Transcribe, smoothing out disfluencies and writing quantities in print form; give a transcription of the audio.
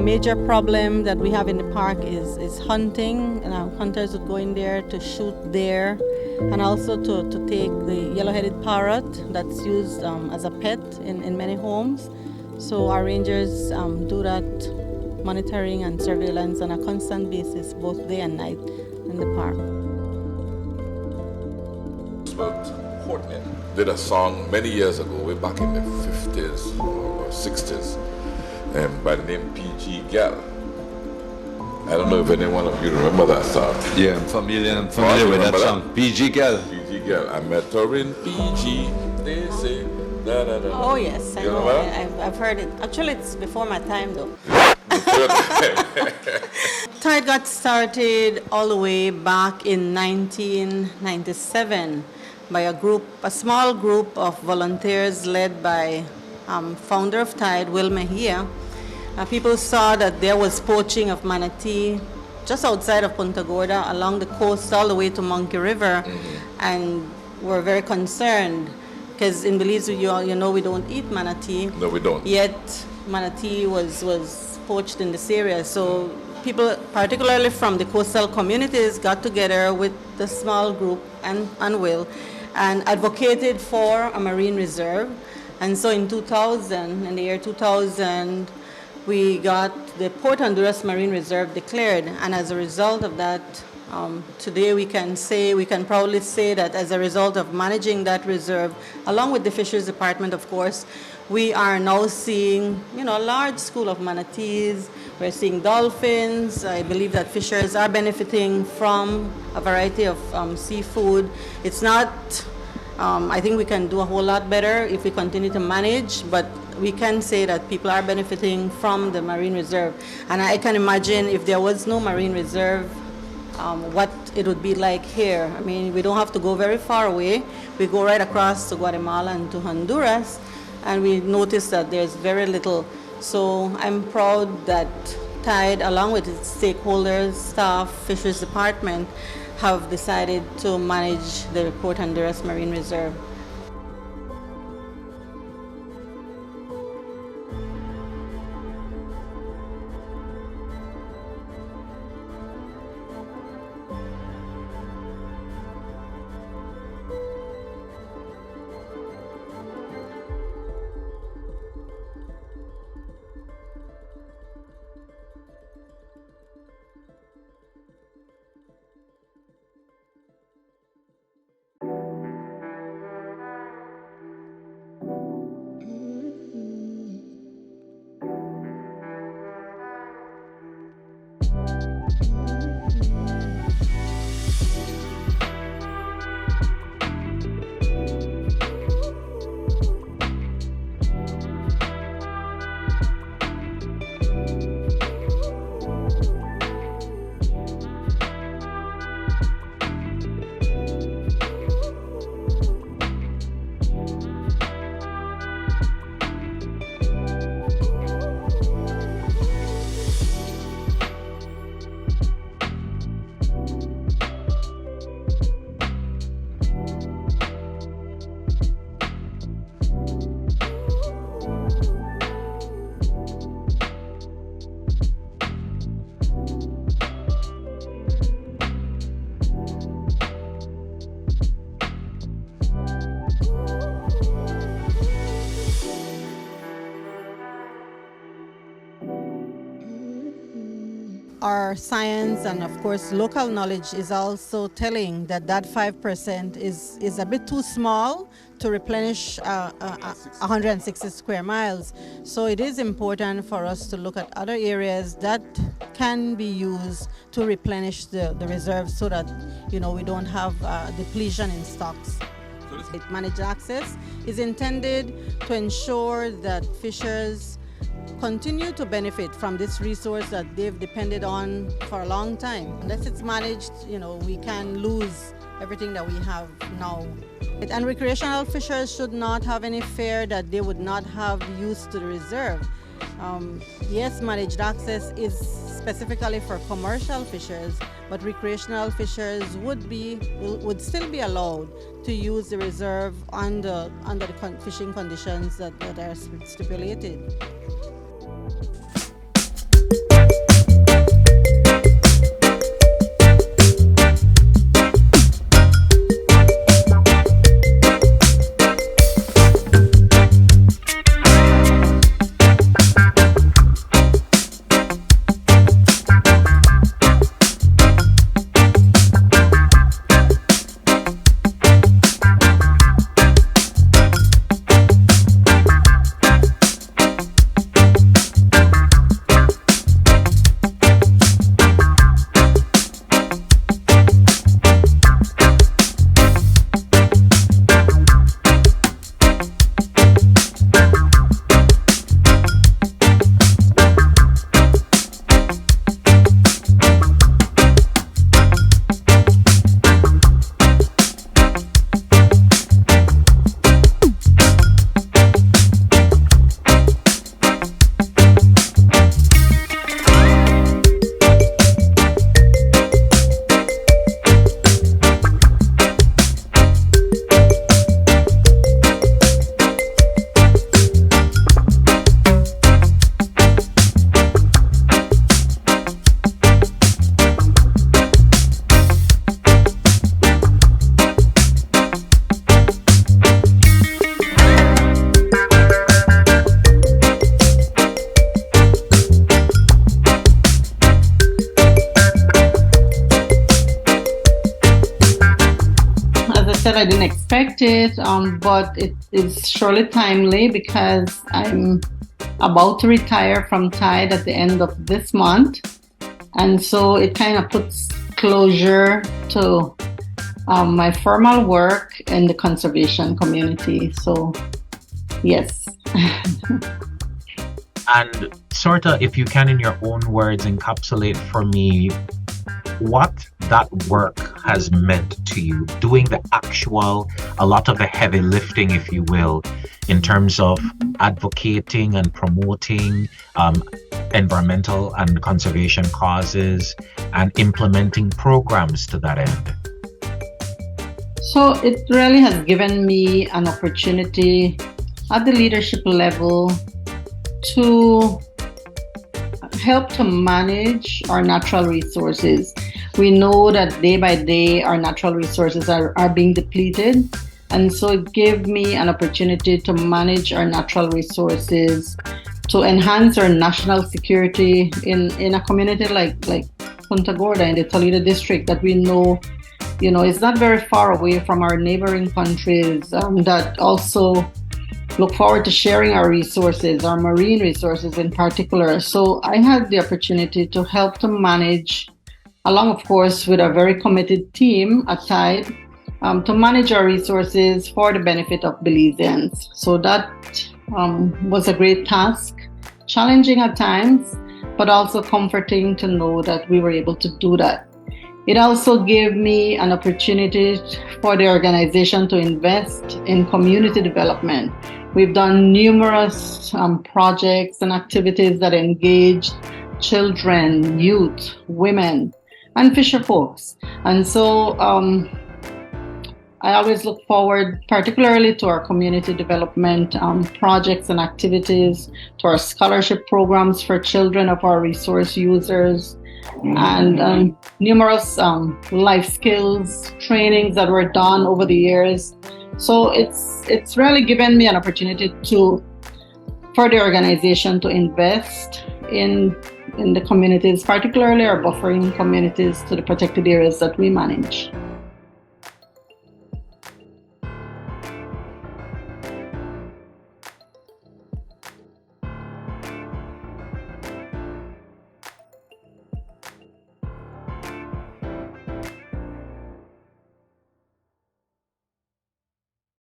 major problem that we have in the park is hunting. Hunters would go in there to shoot deer and also to take the yellow-headed parrot that's used as a pet in many homes. So our rangers do that monitoring and surveillance on a constant basis, both day and night in the park. Portland did a song many years ago, way back in the 50s or 60s, by the name PG Gal. I don't know if any one of you remember that song. Yeah, I'm familiar with that song. PG Gal. PG Gal. I met her in PG. They say da da da. Oh yes, I know. I've heard it. Actually, it's before my time though. Tide got started all the way back in 1997 by a small group of volunteers led by founder of Tide, Will Mejia. People saw that there was poaching of manatee just outside of Punta Gorda along the coast all the way to Monkey River, and were very concerned because in Belize, you know, we don't eat manatee. No, we don't. Yet manatee was poached in this area. So people, particularly from the coastal communities, got together with the small group and Will and advocated for a marine reserve. And so in the year 2000, we got the Port Honduras Marine Reserve declared. And as a result of that, today we can proudly say that as a result of managing that reserve, along with the Fisheries Department, of course, we are now seeing, a large school of manatees. We're seeing dolphins. I believe that fishers are benefiting from a variety of seafood. It's not, I think we can do a whole lot better if we continue to manage, but we can say that people are benefiting from the marine reserve. And I can imagine if there was no marine reserve, what it would be like here. I mean, we don't have to go very far away. We go right across to Guatemala and to Honduras, and we notice that there's very little. So I'm proud that Tide, along with its stakeholders, staff, Fisheries Department, have decided to manage the Port Honduras Marine Reserve. Our science and, of course, local knowledge is also telling that 5% is a bit too small to replenish 160 square miles. So it is important for us to look at other areas that can be used to replenish the reserves so that, we don't have depletion in stocks. Managed access is intended to ensure that fishers continue to benefit from this resource that they've depended on for a long time. Unless it's managed, we can lose everything that we have now. And recreational fishers should not have any fear that they would not have use to the reserve. Yes, managed access is specifically for commercial fishers, but recreational fishers would still be allowed to use the reserve under the fishing conditions that are stipulated. said, I didn't expect it, but it is surely timely because I'm about to retire from Tide at the end of this month. And so it kind of puts closure to my formal work in the conservation community. So, yes. And sort of, if you can, in your own words, encapsulate for me what that work has meant to you, doing a lot of the heavy lifting, if you will, in terms of advocating and promoting environmental and conservation causes and implementing programs to that end. So it really has given me an opportunity at the leadership level to help to manage our natural resources. We know that day by day our natural resources are being depleted, and so it gave me an opportunity to manage our natural resources, to enhance our national security in a community like Punta Gorda in the Toledo district that we know is not very far away from our neighboring countries that also look forward to sharing our resources, our marine resources in particular. So I had the opportunity to help to manage, along of course with a very committed team at Tide, to manage our resources for the benefit of Belizeans. So that was a great task, challenging at times, but also comforting to know that we were able to do that. It also gave me an opportunity for the organization to invest in community development. We've done numerous projects and activities that engage children, youth, women, and fisher folks. And so I always look forward particularly to our community development projects and activities, to our scholarship programs for children of our resource users, and numerous life skills trainings that were done over the years. So it's really given me an opportunity for the organization to invest in the communities, particularly our buffering communities to the protected areas that we manage.